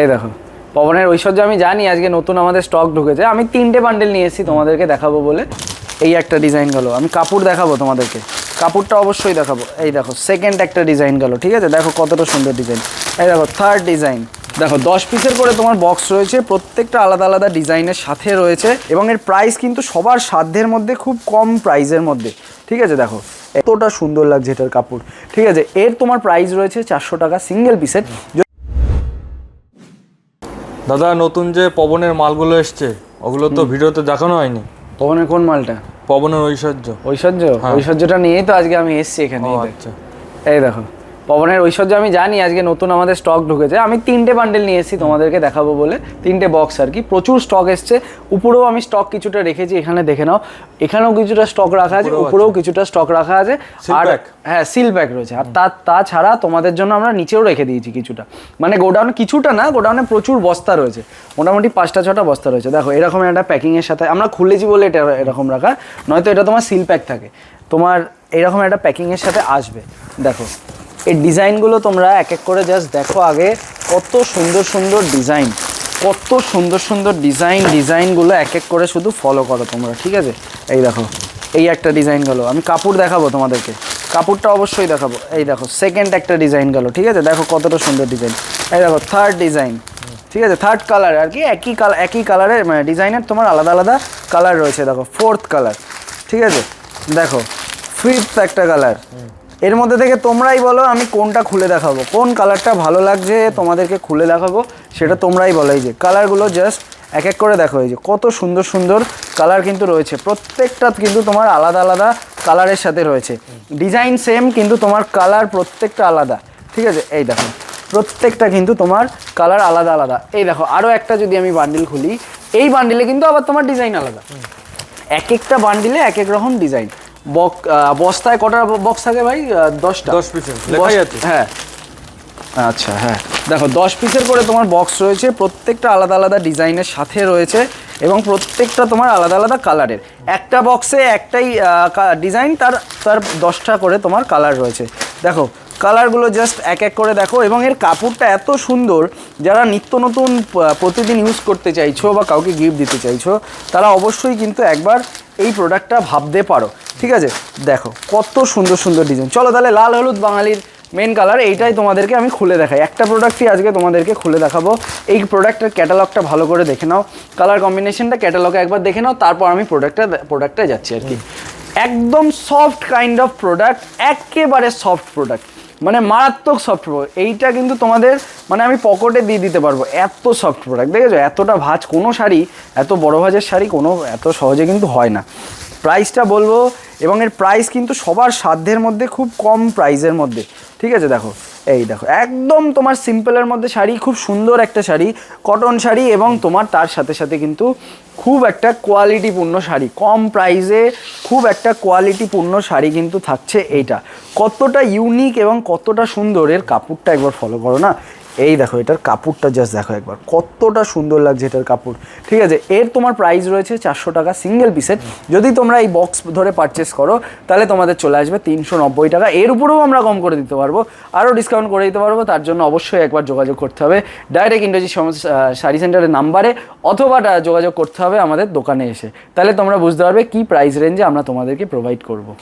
এই দেখো পবনের ঐশ্বর্য আমি জানি আজকে নতুন আমাদের স্টক ঢুকেছে। আমি 3টে বান্ডেল নিয়ে এসেছি তোমাদেরকে দেখাবো বলে। এই একটা ডিজাইন গেল, আমি কাপড় দেখাবো তোমাদেরকে, কাপড়টা অবশ্যই দেখাবো। এই দেখো সেকেন্ড একটা ডিজাইন গেল, ঠিক আছে, দেখো কতটা সুন্দর ডিজাইন। এই দেখো থার্ড ডিজাইন, দেখো 10 পিসের করে তোমার বক্স রয়েছে, প্রত্যেকটা আলাদা আলাদা ডিজাইনের সাথে রয়েছে এবং এর প্রাইস কিন্তু সবার সাধ্যের মধ্যে, খুব কম প্রাইসের মধ্যে, ঠিক আছে। দেখো এতটা সুন্দর লাগছে এটার কাপড়, ঠিক আছে। এর তোমার প্রাইস রয়েছে 400 টাকা সিঙ্গেল পিসের। দাদা নতুন যে পবনের মালগুলো এসছে ওগুলো তো ভিডিওতে দেখানো হয়নি। পবনের কোন মালটা? পবনের ঐশ্বর্য। ঐশ্বর্যটা নিয়েই তো আজকে আমি এসেছি এখানে। আচ্ছা, এই দেখো পবনের ঐশ্বর্য আমি জানি আজকে নতুন আমাদের স্টক ঢুকেছে। আমি 3টে বান্ডেল নিয়ে এসেছি তোমাদেরকে দেখাবো বলে, 3টে বক্স আর কি। প্রচুর স্টক এসছে, উপরেও আমি স্টক কিছুটা রেখেছি, এখানে দেখে নাও। এখানেও কিছুটা স্টক রাখা আছে, উপরেও কিছুটা স্টক রাখা আছে। আর হ্যাঁ সিল প্যাক রয়েছে। আর তাছাড়া তোমাদের জন্য আমরা নিচেও রেখে দিয়েছি কিছুটা, মানে গোডাউনে কিছুটা না, গোডাউনে প্রচুর বস্তা রয়েছে, মোটামুটি 5টা-6টা বস্তা রয়েছে। দেখো এরকম একটা প্যাকিংয়ের সাথে আমরা খুলেছি বলে এটা এরকম রাখা, নয়তো এটা তোমার সিল প্যাক থাকে, তোমার এরকম একটা প্যাকিংয়ের সাথে আসবে। দেখো এই ডিজাইনগুলো তোমরা এক এক করে জাস্ট দেখো আগে, কত সুন্দর সুন্দর ডিজাইন, কত সুন্দর সুন্দর ডিজাইনগুলো এক এক করে শুধু ফলো করো তোমরা, ঠিক আছে। এই দেখো এই একটা ডিজাইন গেল, আমি কাপড় দেখাবো তোমাদেরকে, কাপড়টা অবশ্যই দেখাবো। এই দেখো সেকেন্ড একটা ডিজাইন গেল, ঠিক আছে, দেখো কতটা সুন্দর ডিজাইন। এই দেখো থার্ড ডিজাইন, ঠিক আছে, থার্ড কালার আর কি, একই কালারের, মানে ডিজাইনের তোমার আলাদা আলাদা কালার রয়েছে। দেখো ফোর্থ কালার, ঠিক আছে, দেখো ফিফথ একটা কালার। এর মধ্যে থেকে তোমরাই বলো আমি কোনটা খুলে দেখাবো, কোন কালারটা ভালো লাগছে তোমাদেরকে খুলে দেখাবো, সেটা তোমরাই বলো। এই যে কালারগুলো জাস্ট এক এক করে দেখো, এই যে কত সুন্দর সুন্দর কালার কিন্তু রয়েছে, প্রত্যেকটা কিন্তু তোমার আলাদা আলাদা কালারের সাথে রয়েছে। ডিজাইন সেম কিন্তু তোমার কালার প্রত্যেকটা আলাদা, ঠিক আছে। এই দেখো প্রত্যেকটা কিন্তু তোমার কালার আলাদা আলাদা। এই দেখো আরও একটা যদি আমি বান্ডিল খুলি, এই বান্ডিলে কিন্তু আবার তোমার ডিজাইন আলাদা, এক একটা বান্ডিলে এক এক রকম ডিজাইন। বস্তায় কটা বক্স থাকে ভাই? 10টা। 10 পিসের লেখাই আছে। হ্যাঁ আচ্ছা, হ্যাঁ দেখো 10 পিসের করে তোমার বক্স রয়েছে, প্রত্যেকটা আলাদা আলাদা ডিজাইনের সাথে রয়েছে এবং প্রত্যেকটা তোমার আলাদা আলাদা কালারের। একটা বক্সে একটাই ডিজাইন, তার 10টা করে তোমার কালার রয়েছে। দেখো কালারগুলো জাস্ট এক এক করে দেখো, এবং এর কাপড়টা এত সুন্দর, যারা নিত্য নতুন প্রতিদিন ইউজ করতে চাইছো বা কাউকে গিফট দিতে চাইছো, তারা অবশ্যই কিন্তু একবার এই প্রোডাক্টটা ভাবতে পারো, ঠিক আছে। দেখো কত সুন্দর সুন্দর ডিজাইন। চলো তাহলে লাল হলুদ বাঙালির মেন কালার, এইটাই তোমাদেরকে আমি খুলে দেখাই। একটা প্রোডাক্টই আজকে তোমাদেরকে খুলে দেখাবো। এই প্রোডাক্টের ক্যাটালগটা ভালো করে দেখে নাও, কালার কম্বিনেশনটা ক্যাটালগে একবার দেখে নাও, তারপর আমি প্রোডাক্টটা যাচ্ছি আর কি। একদম সফট কাইন্ড অফ প্রোডাক্ট, একেবারে সফট প্রোডাক্ট, মানে মারাত্মক সফট প্রোডাক্ট। এইটা কিন্তু তোমাদের মানে আমি পকেটে দিয়ে দিতে পারবো, এত সফট প্রোডাক্ট। দেখেছো এতটা ভাঁজ, কোনো শাড়ি, এত বড় ভাঁজের শাড়ি কোনো এত সহজে কিন্তু হয় না। প্রাইসটা বলবো, এবং এর প্রাইস কিন্তু সবার সাধ্যের মধ্যে, খুব কম প্রাইসের মধ্যে, ঠিক আছে। দেখো এই দেখো একদম তোমার সিম্পলের মধ্যে শাড়ি, খুব সুন্দর একটা শাড়ি, কটন শাড়ি, এবং তোমার তার সাথে সাথে কিন্তু খুব একটা কোয়ালিটিপূর্ণ শাড়ি, কম প্রাইসে খুব একটা কোয়ালিটিপূর্ণ শাড়ি কিন্তু থাকছে। এইটা কতটা ইউনিক এবং কতটা সুন্দর, এর কাপড়টা একবার ফলো করো না। এই দেখো এটার কাপড়টা জাস্ট দেখো একবার, কতটা সুন্দর লাগছে এটার কাপড়, ঠিক আছে। এর তোমার প্রাইস রয়েছে 400 টাকা সিঙ্গেল পিসের। যদি তোমরা এই বক্স ধরে পারচেস করো তাহলে তোমাদের চলে আসবে 390 টাকা। এর উপরেও আমরা কম করে দিতে পারবো, আরও ডিসকাউন্ট করে দিতে পারবো। তার জন্য অবশ্যই একবার যোগাযোগ করতে হবে ডাইরেক্ট ইন্দ্রজিৎ শাড়ি সেন্টারের নাম্বারে, অথবা যোগাযোগ করতে হবে আমাদের দোকানে এসে। তাহলে তোমরা বুঝতে পারবে কী প্রাইস রেঞ্জে আমরা তোমাদেরকে প্রোভাইড করবো।